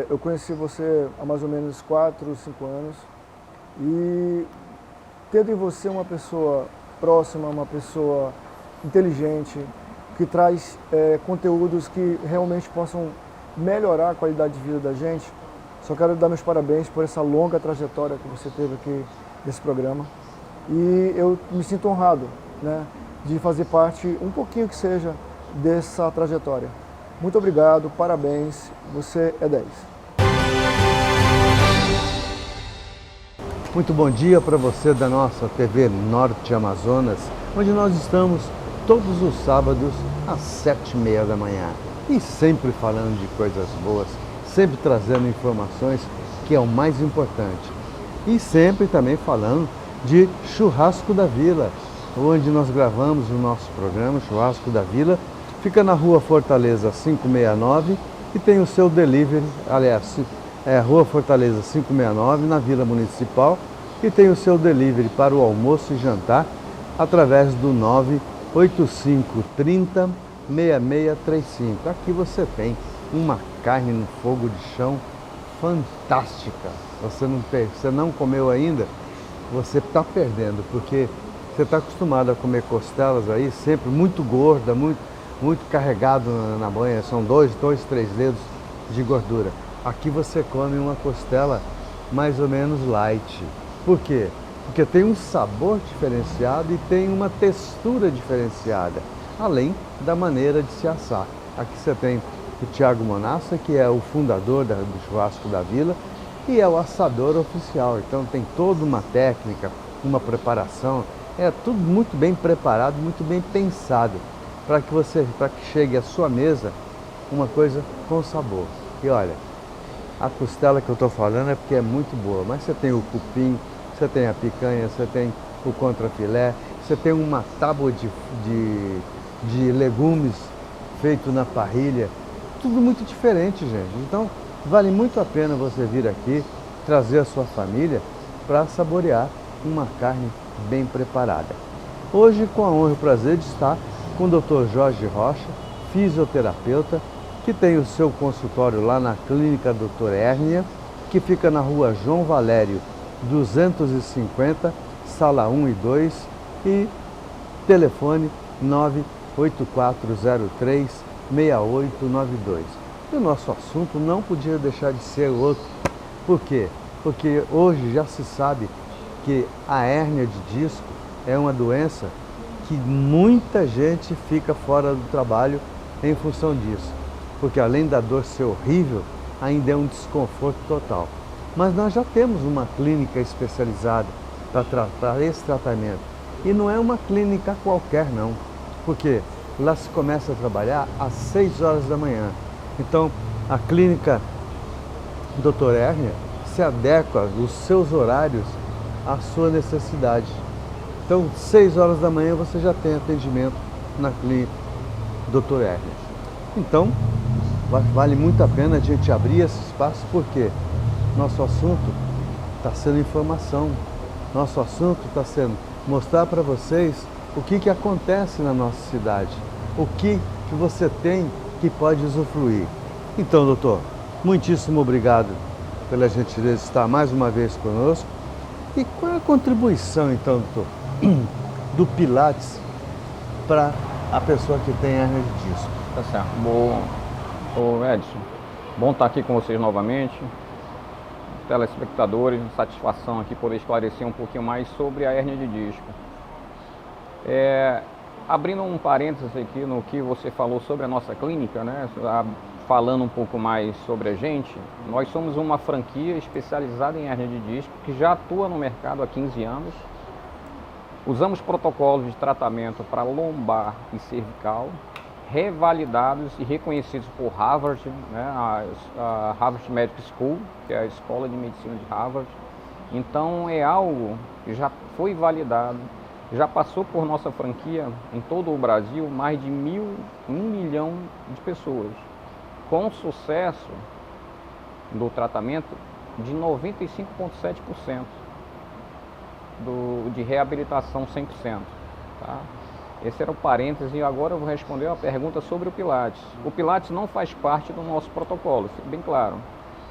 Eu conheci você há mais ou menos 4, 5 anos e tendo em você uma pessoa próxima, uma pessoa inteligente, que traz conteúdos que realmente possam melhorar a qualidade de vida da gente, só quero dar meus parabéns por essa longa trajetória que você teve aqui nesse programa. E eu me sinto honrado, né, de fazer parte, um pouquinho que seja, dessa trajetória. Muito obrigado, parabéns, você é 10. Muito bom dia para você da nossa TV Norte Amazonas, onde nós estamos todos os sábados às 7h30 da manhã. E sempre falando de coisas boas, sempre trazendo informações, que é o mais importante. E sempre também falando de Churrasco da Vila, onde nós gravamos o nosso programa, Churrasco da Vila. Fica na Rua Fortaleza 569 e tem o seu delivery, aliás, Rua Fortaleza 569, na Vila Municipal, e tem o seu delivery para o almoço e jantar através do 98530 6635. Aqui você tem uma carne no fogo de chão fantástica. Você não comeu ainda? Você está perdendo, porque você está acostumado a comer costelas aí, sempre muito gorda, muito carregado na banha, são 2, 3 dedos de gordura. Aqui você come uma costela mais ou menos light. Por quê? Porque tem um sabor diferenciado e tem uma textura diferenciada, além da maneira de se assar. Aqui você tem o Thiago Monassa, que é o fundador do Churrasco da Vila e é o assador oficial. Então tem toda uma técnica, uma preparação, é tudo muito bem preparado, muito bem pensado, para que chegue à sua mesa uma coisa com sabor. E olha, a costela que eu estou falando é porque é muito boa, mas você tem o cupim, você tem a picanha, você tem o contrafilé, você tem uma tábua de legumes feito na parrilha, tudo muito diferente, gente. Então, vale muito a pena você vir aqui, trazer a sua família para saborear uma carne bem preparada. Hoje, com a honra e o prazer de estar com o Dr. Jorge Rocha, fisioterapeuta, que tem o seu consultório lá na Clínica Dr. Hérnia, que fica na Rua João Valério 250, sala 1 e 2, e telefone 98403 6892. E o nosso assunto não podia deixar de ser outro. Por quê? Porque hoje já se sabe que a hérnia de disco é uma doença que muita gente fica fora do trabalho em função disso. Porque além da dor ser horrível, ainda é um desconforto total. Mas nós já temos uma clínica especializada para tratar esse tratamento. E não é uma clínica qualquer não, porque lá se começa a trabalhar às 6 horas da manhã. Então, a clínica Dr. Hérnia se adequa os seus horários à sua necessidade. Então, 6 horas da manhã você já tem atendimento na clínica Dr. Hérnia. Então, vale muito a pena a gente abrir esse espaço, porque nosso assunto está sendo informação. Nosso assunto está sendo mostrar para vocês o que acontece na nossa cidade, o que você tem que pode usufruir. Então, doutor, muitíssimo obrigado pela gentileza de estar mais uma vez conosco. E qual é a contribuição, então, doutor, do Pilates para a pessoa que tem hérnia de disco? Tá certo. Bom, Edson, bom estar aqui com vocês novamente. Telespectadores, satisfação aqui poder esclarecer um pouquinho mais sobre a hérnia de disco. Abrindo um parênteses aqui no que você falou sobre a nossa clínica, né? Falando um pouco mais sobre a gente, nós somos uma franquia especializada em hérnia de disco que já atua no mercado há 15 anos. Usamos protocolos de tratamento para lombar e cervical, revalidados e reconhecidos por Harvard, né, a Harvard Medical School, que é a escola de medicina de Harvard. Então é algo que já foi validado, já passou por nossa franquia em todo o Brasil, mais de 1 milhão de pessoas, com sucesso do tratamento de 95,7% de reabilitação 100%. Tá? Esse era o parêntese, e agora eu vou responder uma pergunta sobre o Pilates. O Pilates não faz parte do nosso protocolo, fica bem claro.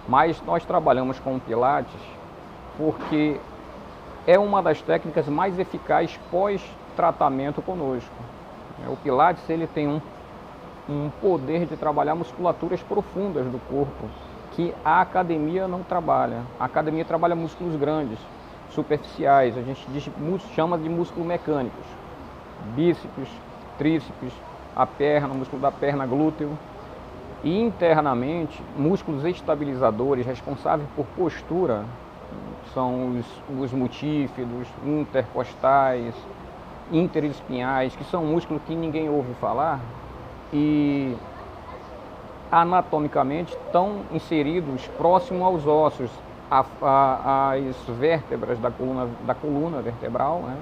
Mas nós trabalhamos com o Pilates porque é uma das técnicas mais eficazes pós-tratamento conosco. O Pilates ele tem um poder de trabalhar musculaturas profundas do corpo, que a academia não trabalha. A academia trabalha músculos grandes, superficiais, a gente chama de músculos mecânicos. Bíceps, tríceps, a perna, o músculo da perna, glúteo. E internamente, músculos estabilizadores responsáveis por postura são os multífidos, intercostais, interespinhais, que são músculos que ninguém ouve falar e anatomicamente estão inseridos próximo aos ossos, às vértebras da coluna vertebral, né?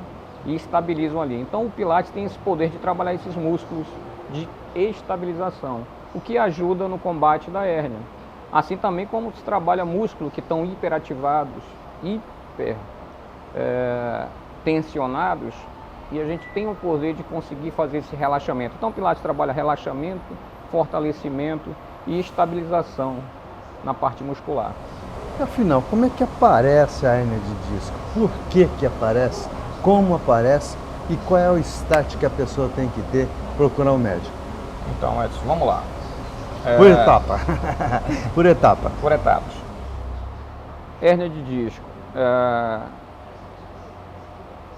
E estabilizam ali. Então o Pilates tem esse poder de trabalhar esses músculos de estabilização, o que ajuda no combate da hérnia. Assim também como se trabalha músculos que estão hiperativados, tensionados, e a gente tem o poder de conseguir fazer esse relaxamento. Então o Pilates trabalha relaxamento, fortalecimento e estabilização na parte muscular. Afinal, como é que aparece a hérnia de disco? Por que aparece? Como aparece? E qual é o start que a pessoa tem que ter para procurar um médico? Então, Edson, vamos lá. Por etapa. Por etapa. Por etapas. Hérnia de disco.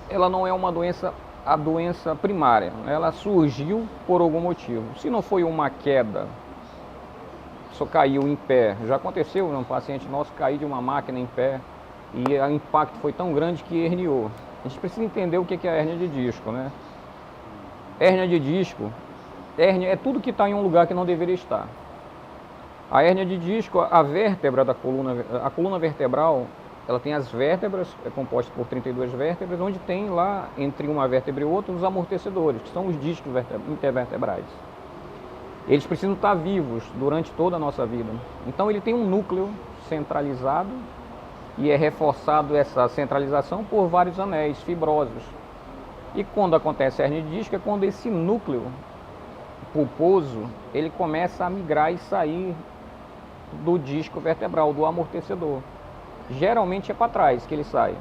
Ela não é uma doença, a doença primária. Ela surgiu por algum motivo. Se não foi uma queda, só caiu em pé. Já aconteceu, um paciente nosso cair de uma máquina em pé e o impacto foi tão grande que herniou. A gente precisa entender o que é a hérnia de disco, né? Hérnia de disco, hérnia é tudo que está em um lugar que não deveria estar. A hérnia de disco, a vértebra da coluna, a coluna vertebral, ela tem as vértebras, é composta por 32 vértebras, onde tem lá, entre uma vértebra e outra, os amortecedores, que são os discos intervertebrais. Eles precisam estar vivos durante toda a nossa vida. Então ele tem um núcleo centralizado e é reforçado essa centralização por vários anéis fibrosos. E quando acontece a hérnia de disco é quando esse núcleo pulposo ele começa a migrar e sair do disco vertebral, do amortecedor. Geralmente é para trás que ele sai.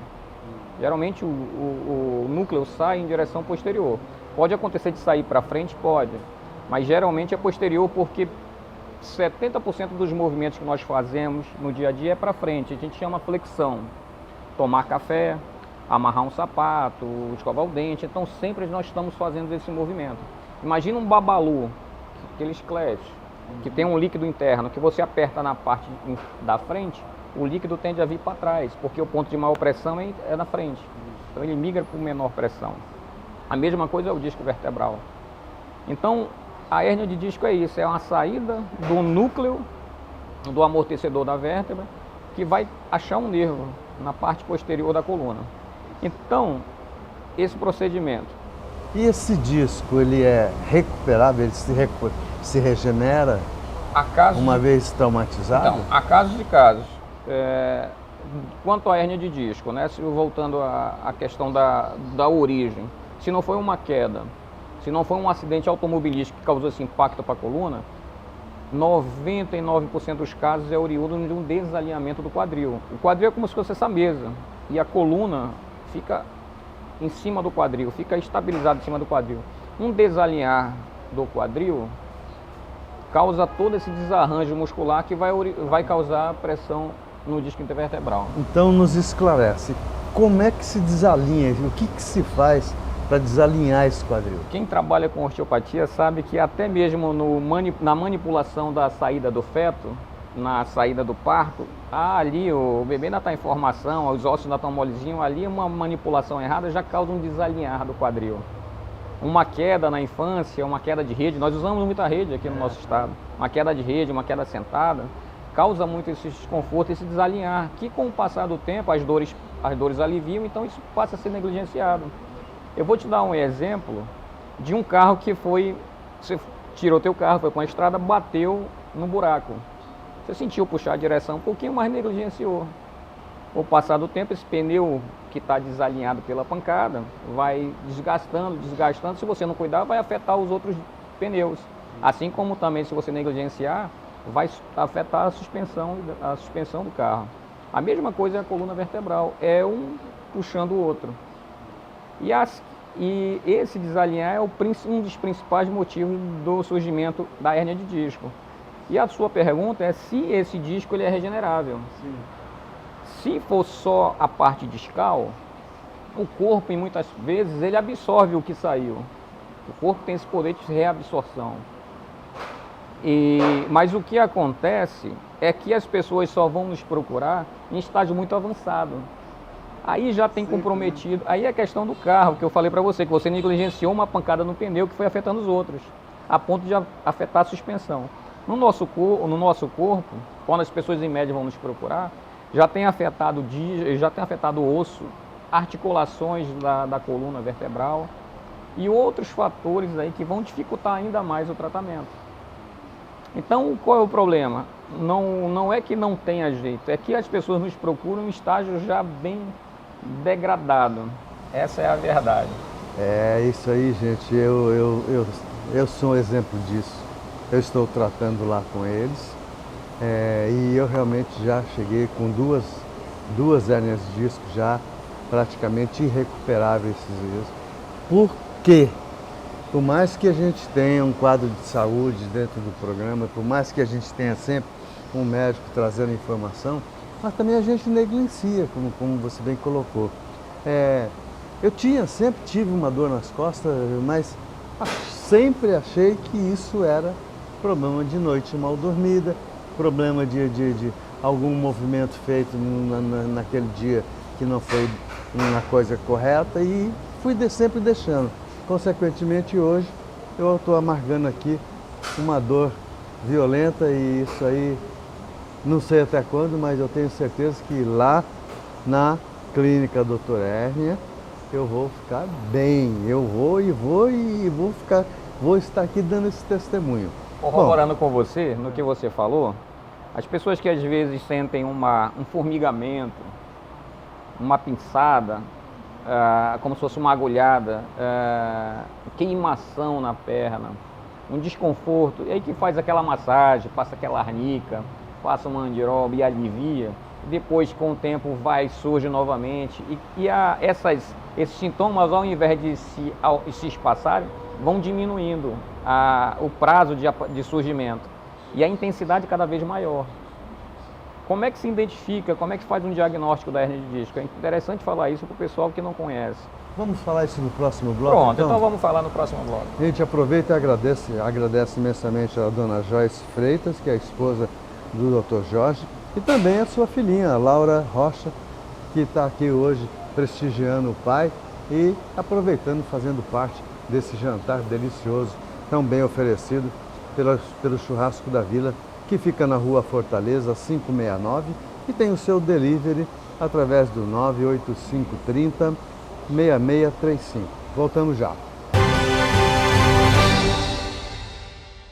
Geralmente o núcleo sai em direção posterior. Pode acontecer de sair para frente? Pode. Mas geralmente é posterior porque 70% dos movimentos que nós fazemos no dia a dia é para frente. A gente chama flexão. Tomar café, amarrar um sapato, escovar o dente. Então sempre nós estamos fazendo esse movimento. Imagina um babalu, aquele esqueleto, que tem um líquido interno, que você aperta na parte da frente, o líquido tende a vir para trás, porque o ponto de maior pressão é na frente. Então ele migra para menor pressão. A mesma coisa é o disco vertebral. Então a hérnia de disco é isso, é uma saída do núcleo do amortecedor da vértebra que vai achar um nervo na parte posterior da coluna. Então, esse procedimento. E esse disco, ele é recuperável, ele se regenera uma vez traumatizado? Então, há casos e casos. Quanto à hérnia de disco, né, voltando à questão da origem, se não foi uma queda, se não foi um acidente automobilístico que causou esse impacto para a coluna, 99% dos casos é oriundo de um desalinhamento do quadril. O quadril é como se fosse essa mesa e a coluna fica em cima do quadril, fica estabilizado em cima do quadril. Um desalinhar do quadril causa todo esse desarranjo muscular que vai causar pressão no disco intervertebral. Então nos esclarece, como é que se desalinha, o que se faz para desalinhar esse quadril? Quem trabalha com osteopatia sabe que até mesmo na manipulação da saída do feto, na saída do parto, ali o bebê ainda está em formação, os ossos ainda estão molezinhos, ali uma manipulação errada já causa um desalinhar do quadril. Uma queda na infância, uma queda de rede, nós usamos muita rede aqui no nosso estado, uma queda de rede, uma queda sentada, causa muito esse desconforto, esse desalinhar, que com o passar do tempo as dores aliviam, então isso passa a ser negligenciado. Eu vou te dar um exemplo de um carro que você tirou teu carro, foi para uma estrada, bateu no buraco. Você sentiu puxar a direção um pouquinho, mas negligenciou. Com o passar do tempo, esse pneu que está desalinhado pela pancada vai desgastando, desgastando. Se você não cuidar, vai afetar os outros pneus. Assim como também, se você negligenciar, vai afetar a suspensão do carro. A mesma coisa é a coluna vertebral, é um puxando o outro. E esse desalinhar é um dos principais motivos do surgimento da hérnia de disco. E a sua pergunta é se esse disco ele é regenerável. Sim. Se for só a parte discal, o corpo, muitas vezes, ele absorve o que saiu. O corpo tem esse poder de reabsorção. Mas o que acontece é que as pessoas só vão nos procurar em estágio muito avançado. Aí já tem comprometido, aí é a questão do carro, que eu falei para você, que você negligenciou uma pancada no pneu que foi afetando os outros, a ponto de afetar a suspensão. No nosso corpo, quando as pessoas em média vão nos procurar, já tem afetado o osso, articulações da coluna vertebral e outros fatores aí que vão dificultar ainda mais o tratamento. Então, qual é o problema? Não é que não tenha jeito, é que as pessoas nos procuram em estágio já bem degradado. Essa é a verdade. É isso aí, gente. Eu sou um exemplo disso. Eu estou tratando lá com eles e eu realmente já cheguei com duas hérnias de disco já praticamente irrecuperáveis esses dias. Por quê? Por mais que a gente tenha um quadro de saúde dentro do programa, por mais que a gente tenha sempre um médico trazendo informação, mas também a gente negligencia, como você bem colocou. Eu sempre tive uma dor nas costas, mas sempre achei que isso era problema de noite mal dormida, problema de algum movimento feito naquele dia que não foi uma coisa correta e fui sempre deixando. Consequentemente, hoje eu estou amargando aqui uma dor violenta e isso aí, não sei até quando, mas eu tenho certeza que lá na clínica Dr. Hérnia eu vou ficar bem. Eu vou estar aqui dando esse testemunho. Corroborando com você, no que você falou, as pessoas que às vezes sentem um formigamento, uma pinçada, como se fosse uma agulhada, queimação na perna, um desconforto, e aí que faz aquela massagem, passa aquela arnica, passa uma andiroba e alivia, depois com o tempo surge novamente, esses sintomas, ao invés de se espaçarem, vão diminuindo o prazo de surgimento e a intensidade cada vez maior. Como é que se identifica, como é que faz um diagnóstico da hérnia de disco? É interessante falar isso para o pessoal que não conhece. Vamos falar isso no próximo bloco? Pronto, então vamos falar no próximo bloco. A gente aproveita e agradece imensamente a dona Joyce Freitas, que é a esposa do Dr. Jorge, e também a sua filhinha, a Laura Rocha, que está aqui hoje prestigiando o pai e aproveitando, fazendo parte desse jantar delicioso, tão bem oferecido pelo Churrasco da Vila, que fica na Rua Fortaleza 569 e tem o seu delivery através do 98530 6635. Voltamos já.